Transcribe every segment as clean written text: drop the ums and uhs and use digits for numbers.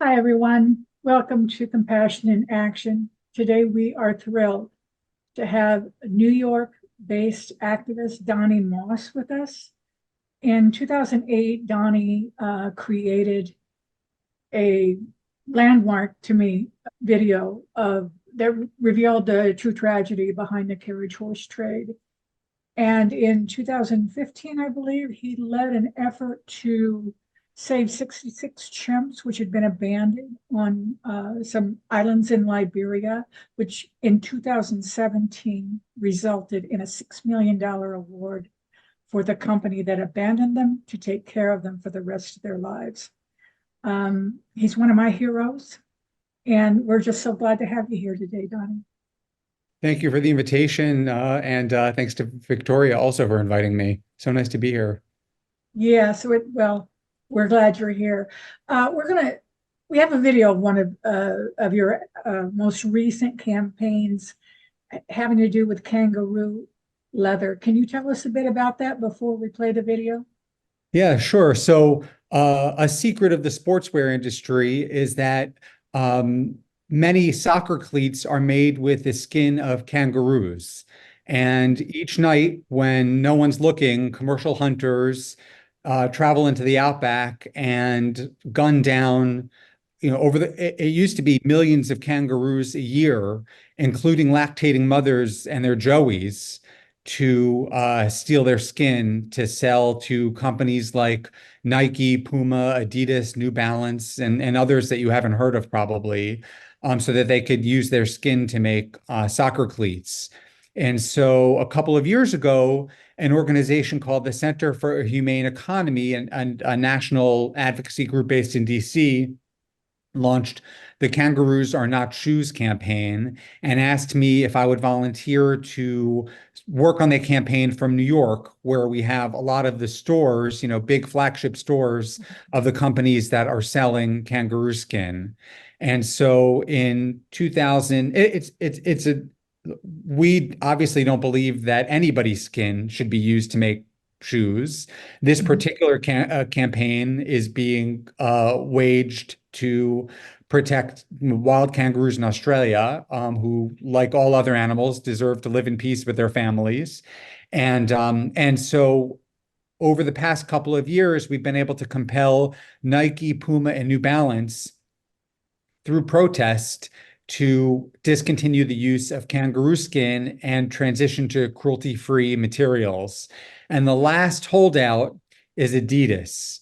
Hi, everyone. Welcome to Compassion in Action. Today, we are thrilled to have New York-based activist Donny Moss with us. In 2008, Donny created a landmark to me video that revealed the true tragedy behind the carriage horse trade. And in 2015, I believe, he led an effort to save 66 chimps, which had been abandoned on some islands in Liberia, which in 2017 resulted in a $6 million award for the company that abandoned them to take care of them for the rest of their lives. He's one of my heroes, and we're just so glad to have you here today, Donny. Thank you for the invitation, and thanks to Victoria also for inviting me. So nice to be here. Yeah, well, we're glad you're here. We have a video of one of your most recent campaigns having to do with kangaroo leather. Can you tell us a bit about that before we play the video? Yeah, sure. So, a secret of the sportswear industry is that many soccer cleats are made with the skin of kangaroos. And each night, when no one's looking, commercial hunters travel into the outback and gun down, it used to be millions of kangaroos a year, including lactating mothers and their joeys, to steal their skin to sell to companies like Nike, Puma, Adidas, New Balance, and others that you haven't heard of probably, so that they could use their skin to make soccer cleats. And so a couple of years ago, an organization called the Center for a Humane Economy and a national advocacy group based in DC launched the Kangaroos Are Not Shoes campaign and asked me if I would volunteer to work on the campaign from New York, where we have a lot of the stores, big flagship stores of the companies that are selling kangaroo skin. And so in 2000, we obviously don't believe that anybody's skin should be used to make shoes. This particular campaign is being waged to protect wild kangaroos in Australia, who, like all other animals, deserve to live in peace with their families. And so over the past couple of years, we've been able to compel Nike, Puma, and New Balance through protest to discontinue the use of kangaroo skin and transition to cruelty-free materials. And the last holdout is Adidas.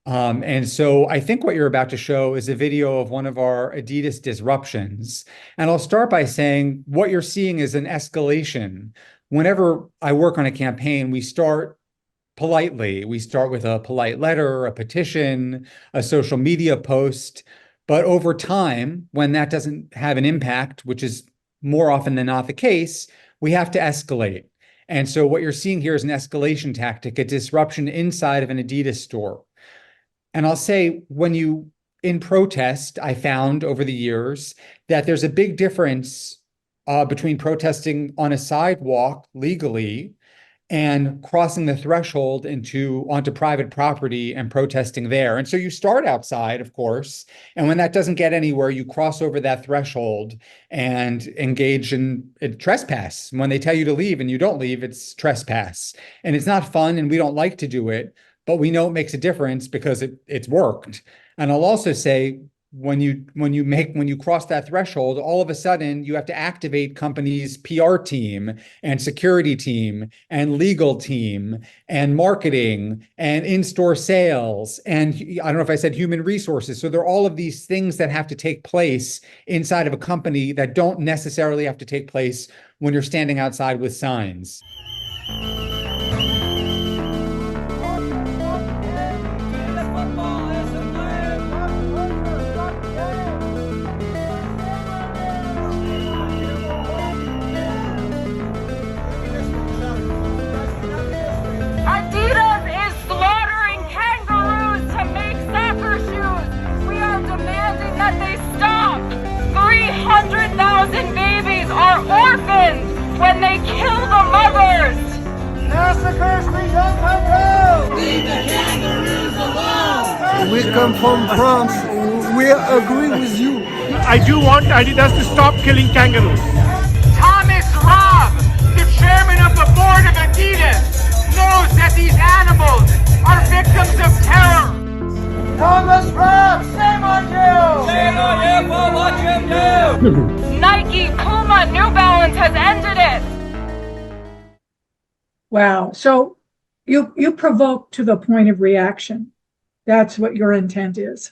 And so I think what you're about to show is a video of one of our Adidas disruptions. And I'll start by saying what you're seeing is an escalation. Whenever I work on a campaign, we start politely. We start with a polite letter, a petition, a social media post. But over time, when that doesn't have an impact, which is more often than not the case, we have to escalate. And so what you're seeing here is an escalation tactic, a disruption inside of an Adidas store. And I'll say, in protest, I found over the years that there's a big difference between protesting on a sidewalk legally and crossing the threshold onto private property and protesting there. And so you start outside, of course, and when that doesn't get anywhere, you cross over that threshold and engage in trespass. When they tell you to leave and you don't leave, it's trespass. And it's not fun, and we don't like to do it, but we know it makes a difference because it's worked. And I'll also say, when you cross that threshold, all of a sudden you have to activate companies' PR team and security team and legal team and marketing and in-store sales. And I don't know if I said human resources. So there are all of these things that have to take place inside of a company that don't necessarily have to take place when you're standing outside with signs. Adidas is slaughtering kangaroos to make soccer shoes. We are demanding that they stop. 300,000 babies are orphaned when they kill the mothers. Massacres we don't condone. Leave the kangaroos alone! we come from France. We agree with you. I do want Adidas to stop killing kangaroos. Thomas Robb, the chairman of the board of Adidas, knows that these animals are victims of terror. Thomas Robb, shame on you! Shame on you for what you do! Nike, Puma, New Balance has ended it. Wow. So you provoke to the point of reaction. That's what your intent is.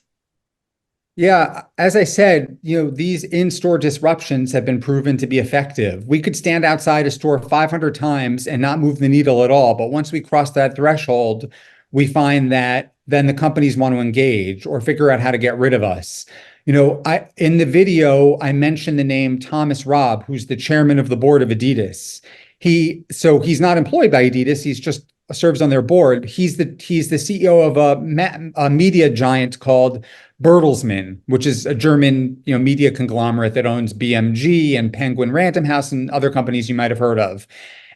Yeah, as I said, these in-store disruptions have been proven to be effective. We could stand outside a store 500 times and not move the needle at all. But once we cross that threshold, we find that then the companies want to engage or figure out how to get rid of us. In the video, I mentioned the name Thomas Robb, who's the chairman of the board of Adidas. He's not employed by Adidas. He's just serves on their board. He's the CEO of a media giant called Bertelsmann, which is a German, media conglomerate that owns BMG and Penguin Random House and other companies you might have heard of.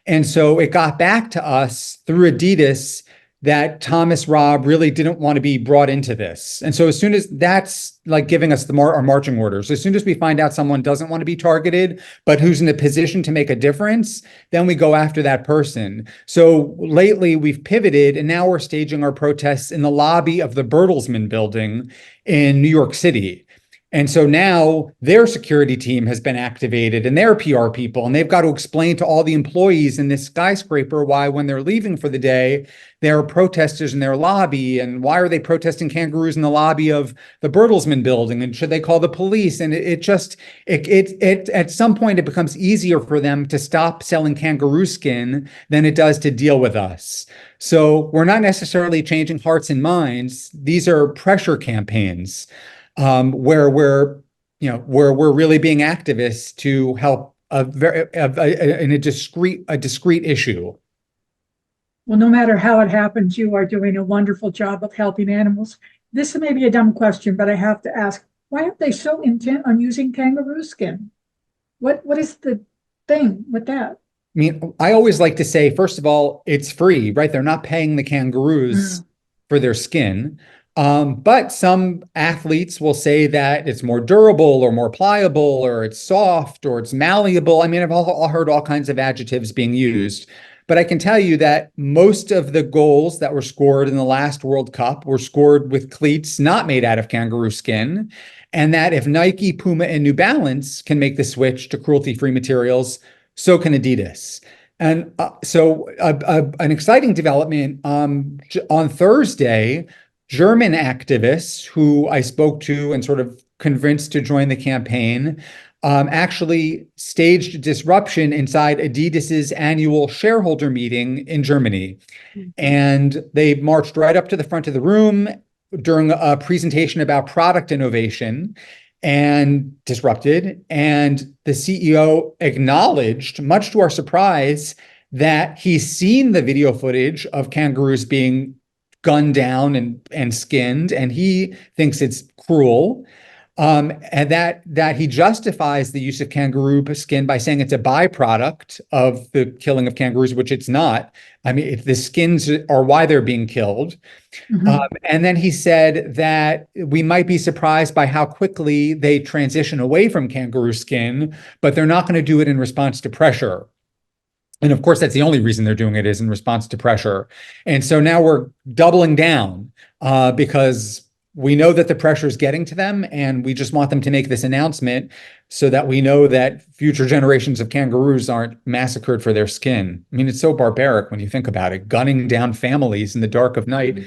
And so it got back to us through Adidas that Thomas Robb really didn't want to be brought into this. And so as soon as that's like giving us our marching orders, as soon as we find out someone doesn't want to be targeted, but who's in a position to make a difference, then we go after that person. So lately we've pivoted and now we're staging our protests in the lobby of the Bertelsmann building in New York City. And so now their security team has been activated and their PR people, and they've got to explain to all the employees in this skyscraper why when they're leaving for the day, there are protesters in their lobby. And why are they protesting kangaroos in the lobby of the Bertelsmann building? And should they call the police? And it at some point, it becomes easier for them to stop selling kangaroo skin than it does to deal with us. So we're not necessarily changing hearts and minds. These are pressure campaigns. Where we're really being activists to help in a discrete issue. Well, no matter how it happens, you are doing a wonderful job of helping animals. This may be a dumb question, but I have to ask, why are they so intent on using kangaroo skin? What is the thing with that? I mean, I always like to say, first of all, it's free, right? They're not paying the kangaroos for their skin. But some athletes will say that it's more durable or more pliable or it's soft or it's malleable. I mean, I've all heard all kinds of adjectives being used, but I can tell you that most of the goals that were scored in the last World Cup were scored with cleats not made out of kangaroo skin. And that if Nike, Puma, and New Balance can make the switch to cruelty-free materials, so can Adidas. And so an exciting development on Thursday, German activists who I spoke to and sort of convinced to join the campaign actually staged a disruption inside Adidas's annual shareholder meeting in Germany. And they marched right up to the front of the room during a presentation about product innovation and disrupted. And the CEO acknowledged, much to our surprise, that he's seen the video footage of kangaroos being gunned down and skinned, and he thinks it's cruel. And that he justifies the use of kangaroo skin by saying it's a byproduct of the killing of kangaroos, which it's not. I mean, if the skins are why they're being killed. And then he said that we might be surprised by how quickly they transition away from kangaroo skin, but they're not going to do it in response to pressure. And of course, that's the only reason they're doing it is in response to pressure. And so now we're doubling down because we know that the pressure is getting to them, and we just want them to make this announcement so that we know that future generations of kangaroos aren't massacred for their skin. I mean, it's so barbaric when you think about it, gunning down families in the dark of night.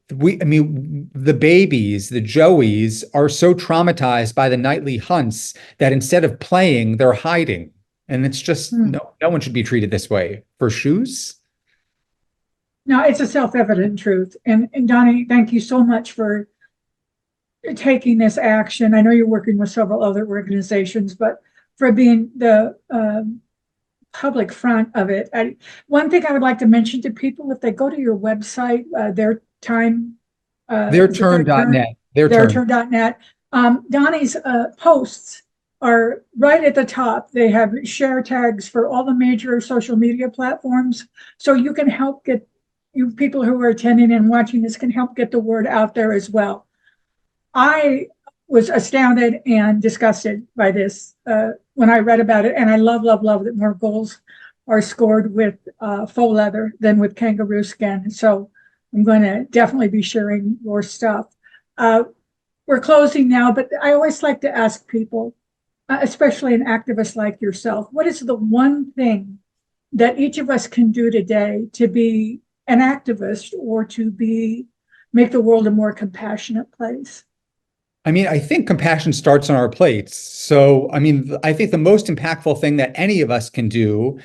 The babies, the Joeys, are so traumatized by the nightly hunts that instead of playing, they're hiding. And it's just, no one should be treated this way. For shoes? No, it's a self-evident truth. And Donny, thank you so much for taking this action. I know you're working with several other organizations, but for being the public front of it. One thing I would like to mention to people, if they go to your website, theirturn.net. Theirturn.net. Donny's posts are right at the top. They have share tags for all the major social media platforms, so you can help get you people who are attending and watching this can help get the word out there as well. I was astounded and disgusted by this when I read about it, and I love that more goals are scored with faux leather than with kangaroo skin. So I'm going to definitely be sharing your stuff. We're closing now, but I always like to ask people, especially an activist like yourself, what is the one thing that each of us can do today to be an activist or to make the world a more compassionate place? I mean, I think compassion starts on our plates. So, I mean, I think the most impactful thing that any of us can do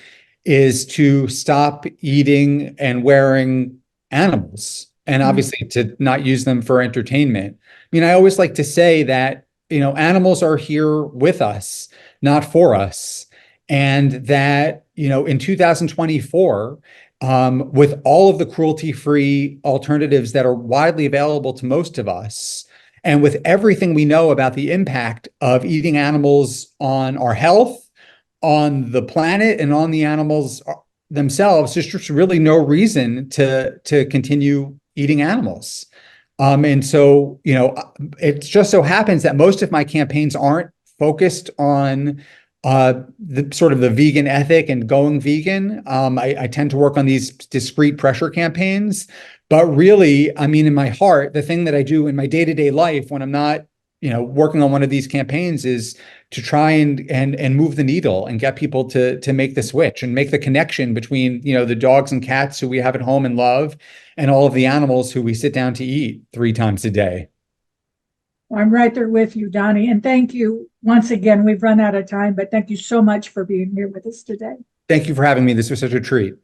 is to stop eating and wearing animals, and obviously to not use them for entertainment. I mean, I always like to say that, animals are here with us, not for us. And that, in 2024, with all of the cruelty-free alternatives that are widely available to most of us, and with everything we know about the impact of eating animals on our health, on the planet, and on the animals themselves, there's just really no reason to continue eating animals. And so, it just so happens that most of my campaigns aren't focused on the sort of the vegan ethic and going vegan. I tend to work on these discrete pressure campaigns. But really, I mean, in my heart, the thing that I do in my day-to-day life when I'm not, working on one of these campaigns is to try and move the needle and get people to make the switch and make the connection between, the dogs and cats who we have at home and love and all of the animals who we sit down to eat 3 times a day. Well, I'm right there with you, Donny. And thank you once again. We've run out of time, but thank you so much for being here with us today. Thank you for having me. This was such a treat.